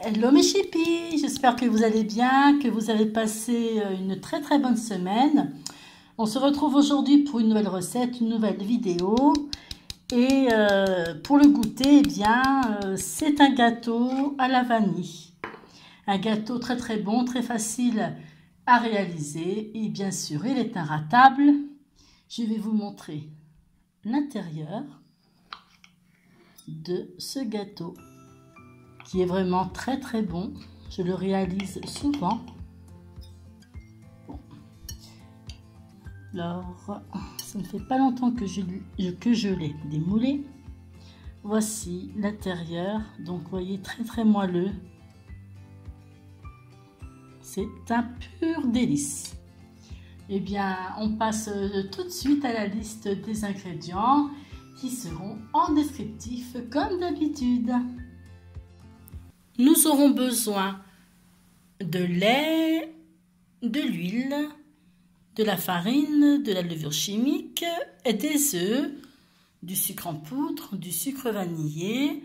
Hello mes chippies, j'espère que vous allez bien, que vous avez passé une très bonne semaine. On se retrouve aujourd'hui pour une nouvelle recette, une nouvelle vidéo. Et pour le goûter, eh bien, c'est un gâteau à la vanille. Un gâteau très bon, très facile à réaliser. Et bien sûr, il est inratable. Je vais vous montrer l'intérieur de ce gâteau, qui est vraiment très bon. Je le réalise souvent. Bon. Alors, ça ne fait pas longtemps que je l'ai démoulé. Voici l'intérieur. Donc, vous voyez, très moelleux. C'est un pur délice. Eh bien, on passe tout de suite à la liste des ingrédients qui seront en descriptif comme d'habitude. Nous aurons besoin de lait, de l'huile, de la farine, de la levure chimique, des œufs, du sucre en poudre, du sucre vanillé,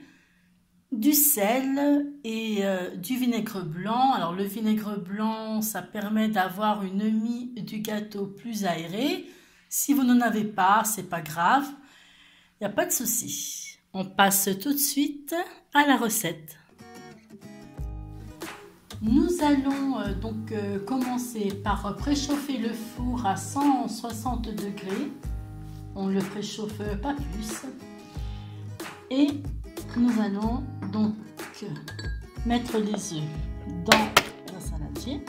du sel et du vinaigre blanc. Alors le vinaigre blanc, ça permet d'avoir une mie du gâteau plus aérée. Si vous n'en avez pas, c'est pas grave, il n'y a pas de souci. On passe tout de suite à la recette. Nous allons commencer par préchauffer le four à 160 degrés. On ne le préchauffe pas plus. Et nous allons donc mettre les œufs dans la saladier.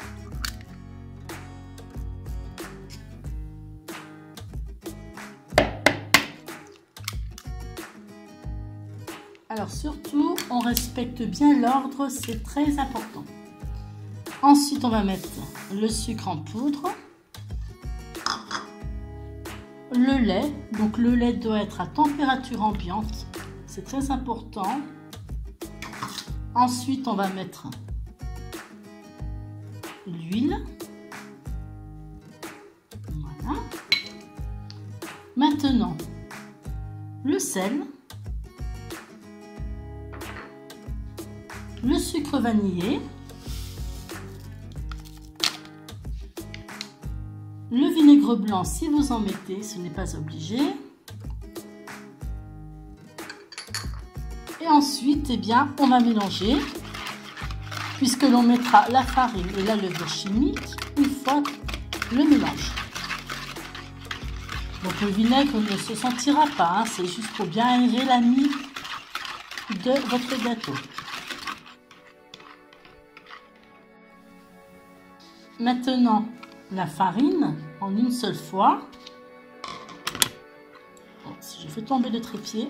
Alors surtout, on respecte bien l'ordre, c'est très important. Ensuite, on va mettre le sucre en poudre, le lait. Donc, le lait doit être à température ambiante. C'est très important. Ensuite, on va mettre l'huile. Voilà. Maintenant, le sel, le sucre vanillé, le vinaigre blanc si vous en mettez, ce n'est pas obligé. Et ensuite, eh bien, on va mélanger, puisque l'on mettra la farine et la levure chimique une fois le mélange. Donc le vinaigre ne se sentira pas, hein, c'est juste pour bien aérer la mie de votre gâteau. Maintenant, la farine en une seule fois. Bon, si je fais tomber le trépied,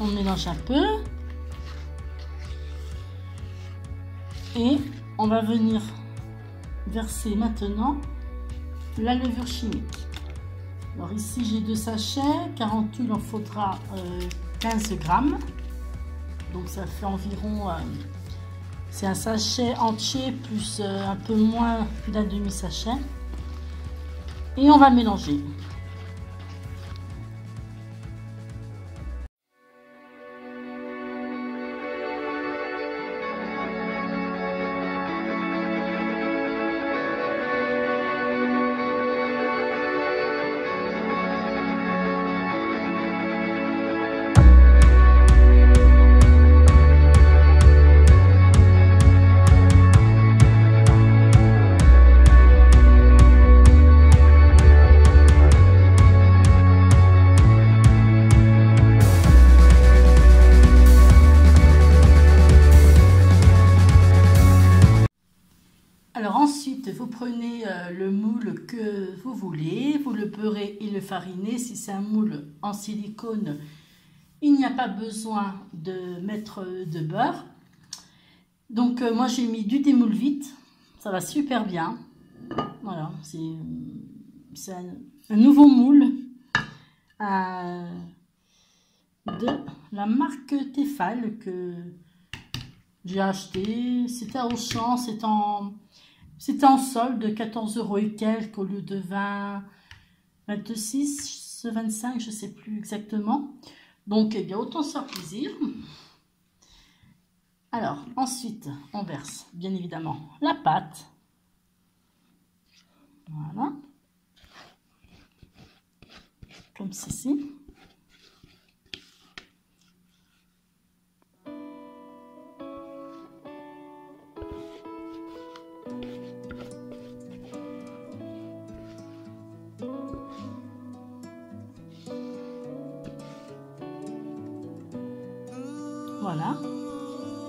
on mélange un peu et on va venir verser maintenant la levure chimique. Alors ici j'ai 2 sachets, 40 il en faudra 15 grammes, donc ça fait environ c'est un sachet entier plus un peu moins d'un demi-sachet. Et on va mélanger. Alors ensuite, vous prenez le moule que vous voulez, vous le beurrez et le farinez. Si c'est un moule en silicone, il n'y a pas besoin de mettre de beurre. Donc moi j'ai mis du démoule vite, ça va super bien. Voilà, c'est un nouveau moule de la marque Tefal que j'ai acheté. C'était à Auchan, c'était en solde, 14 € et quelques au lieu de 20, 26, 25, je ne sais plus exactement. Donc, eh bien, autant se faire plaisir. Alors, ensuite, on verse bien évidemment la pâte. Voilà. Comme ceci. Voilà.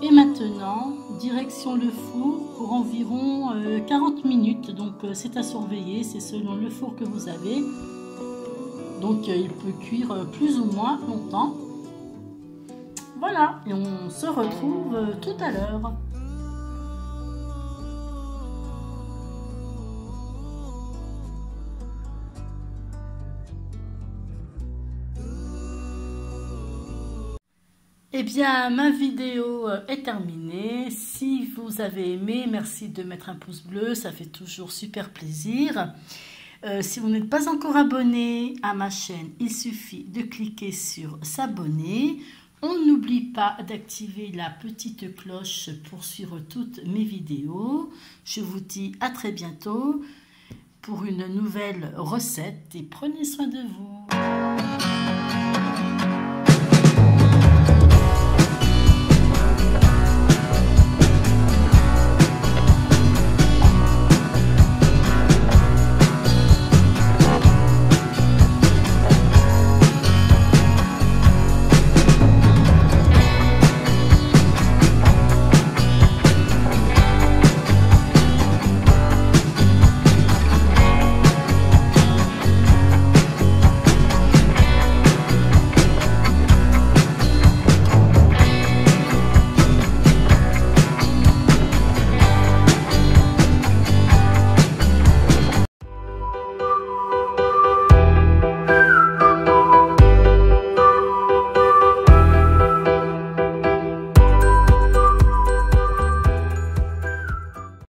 Et maintenant, direction le four pour environ 40 minutes. Donc, c'est à surveiller, c'est selon le four que vous avez. Donc, il peut cuire plus ou moins longtemps. Voilà, et on se retrouve tout à l'heure. Eh bien, ma vidéo est terminée. Si vous avez aimé, merci de mettre un pouce bleu, ça fait toujours super plaisir. Si vous n'êtes pas encore abonné à ma chaîne, il suffit de cliquer sur s'abonner. On n'oublie pas d'activer la petite cloche pour suivre toutes mes vidéos. Je vous dis à très bientôt pour une nouvelle recette et prenez soin de vous.